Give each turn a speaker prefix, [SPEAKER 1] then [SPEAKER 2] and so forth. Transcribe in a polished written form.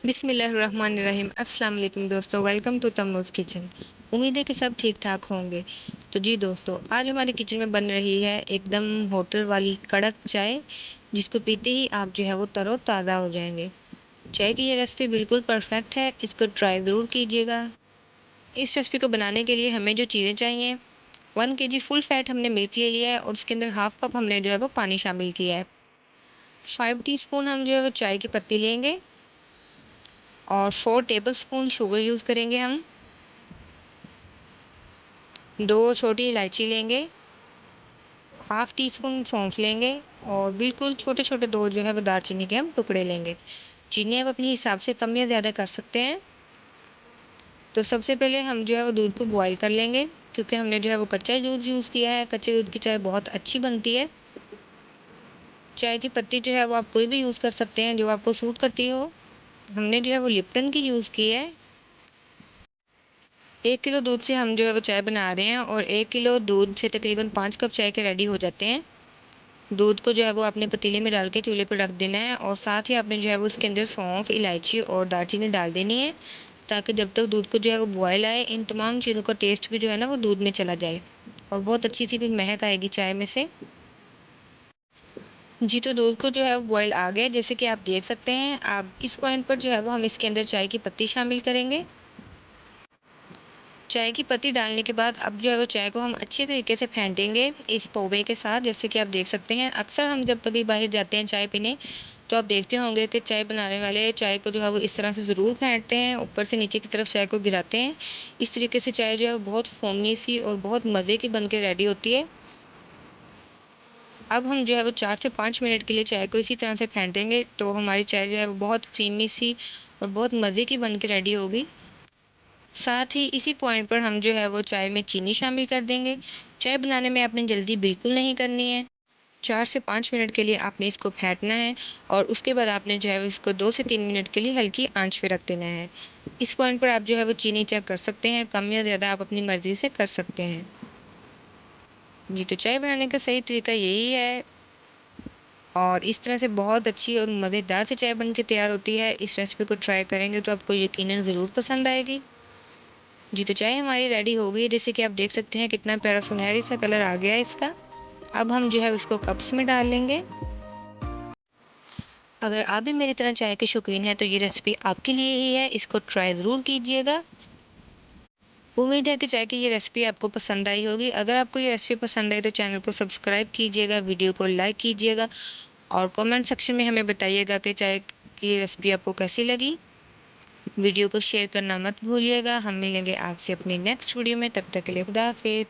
[SPEAKER 1] बिस्मिल्लाहिर्रहमानिर्रहीम। अस्सलाम वालेकुम दोस्तों, वेलकम टू तम्मूज़ किचन। उम्मीद है कि सब ठीक ठाक होंगे। तो जी दोस्तों, आज हमारी किचन में बन रही है एकदम होटल वाली कड़क चाय, जिसको पीते ही आप जो है वो तरोताज़ा हो जाएंगे। चाय की ये रेसिपी बिल्कुल परफेक्ट है, इसको ट्राई ज़रूर कीजिएगा। इस रेसिपी को बनाने के लिए हमें जो चीज़ें चाहिए, 1 kg फुल फैट हमने मिल्क ले लिया है और उसके अंदर हाफ कप हमने जो है वो पानी शामिल किया है। 5 टीस्पून हम जो है वो चाय की पत्ती लेंगे और 4 टेबलस्पून शुगर यूज़ करेंगे हम। 2 छोटी इलायची लेंगे, हाफ टी स्पून सौंफ लेंगे और बिल्कुल छोटे छोटे दो जो है वो दालचीनी के हम टुकड़े लेंगे। चीनी आप अपने हिसाब से कम या ज़्यादा कर सकते हैं। तो सबसे पहले हम जो है वो दूध को बॉईल कर लेंगे, क्योंकि हमने जो है वो कच्चा दूध यूज़ किया है। कच्चे दूध की चाय बहुत अच्छी बनती है। चाय की पत्ती जो है वो आप कोई भी यूज़ कर सकते हैं जो आपको सूट करती हो। हमने जो है वो लिप्टन की यूज़ की है। 1 किलो दूध से हम जो है वो चाय बना रहे हैं और 1 किलो दूध से तकरीबन 5 कप चाय के रेडी हो जाते हैं। दूध को जो है वो आपने पतीले में डाल के चूल्हे पर रख देना है और साथ ही आपने जो है वो उसके अंदर सौंफ, इलायची और दालचीनी डाल देनी है, ताकि जब तक दूध को जो है वो बॉयल आए, इन तमाम चीज़ों का टेस्ट भी जो है ना वो दूध में चला जाए और बहुत अच्छी सी भी महक आएगी चाय में से। जी, तो दूध को जो है वो बॉयल आ गया, जैसे कि आप देख सकते हैं। आप इस पॉइंट पर जो है वो हम इसके अंदर चाय की पत्ती शामिल करेंगे। चाय की पत्ती डालने के बाद अब जो है वो चाय को हम अच्छे तरीके से फेंटेंगे इस पौवे के साथ, जैसे कि आप देख सकते हैं। अक्सर हम जब कभी बाहर जाते हैं चाय पीने, तो आप देखते होंगे कि चाय बनाने वाले चाय को जो है वो इस तरह से ज़रूर फेंटते हैं, ऊपर से नीचे की तरफ चाय को गिराते हैं। इस तरीके से चाय जो है वो बहुत फोमी सी और बहुत मज़े की बन के रेडी होती है। अब हम जो है वो 4 से 5 मिनट के लिए चाय को इसी तरह से फेंटेंगे, तो हमारी चाय जो है वो बहुत क्रीमी सी और बहुत मज़े की बन के रेडी होगी। साथ ही इसी पॉइंट पर हम जो है वो चाय में चीनी शामिल कर देंगे। चाय बनाने में आपने जल्दी बिल्कुल नहीं करनी है। 4 से 5 मिनट के लिए आपने इसको फेंटना है और उसके बाद आपने जो है वो इसको 2 से 3 मिनट के लिए हल्की आंच पे रख देना है। इस पॉइंट पर आप जो है वो चीनी चेक कर सकते हैं, कम या ज़्यादा आप अपनी मर्ज़ी से कर सकते हैं। जी, तो चाय बनाने का सही तरीका यही है और इस तरह से बहुत अच्छी और मज़ेदार सी चाय बन के तैयार होती है। इस रेसिपी को ट्राई करेंगे तो आपको यकीनन ज़रूर पसंद आएगी। जी, तो चाय हमारी रेडी हो गई है। जैसे कि आप देख सकते हैं कितना प्यारा सुनहरी सा कलर आ गया है इसका। अब हम जो है उसको कप्स में डाल लेंगे। अगर आप भी मेरी तरह चाय के शौकीन हैं तो ये रेसिपी आपके लिए ही है, इसको ट्राई ज़रूर कीजिएगा। उम्मीद है कि चाय की ये रेसिपी आपको पसंद आई होगी। अगर आपको ये रेसिपी पसंद आई तो चैनल को सब्सक्राइब कीजिएगा, वीडियो को लाइक कीजिएगा और कमेंट सेक्शन में हमें बताइएगा कि चाय की रेसिपी आपको कैसी लगी। वीडियो को शेयर करना मत भूलिएगा। हम मिलेंगे आपसे अपनी नेक्स्ट वीडियो में, तब तक के लिए खुदा हाफिज़।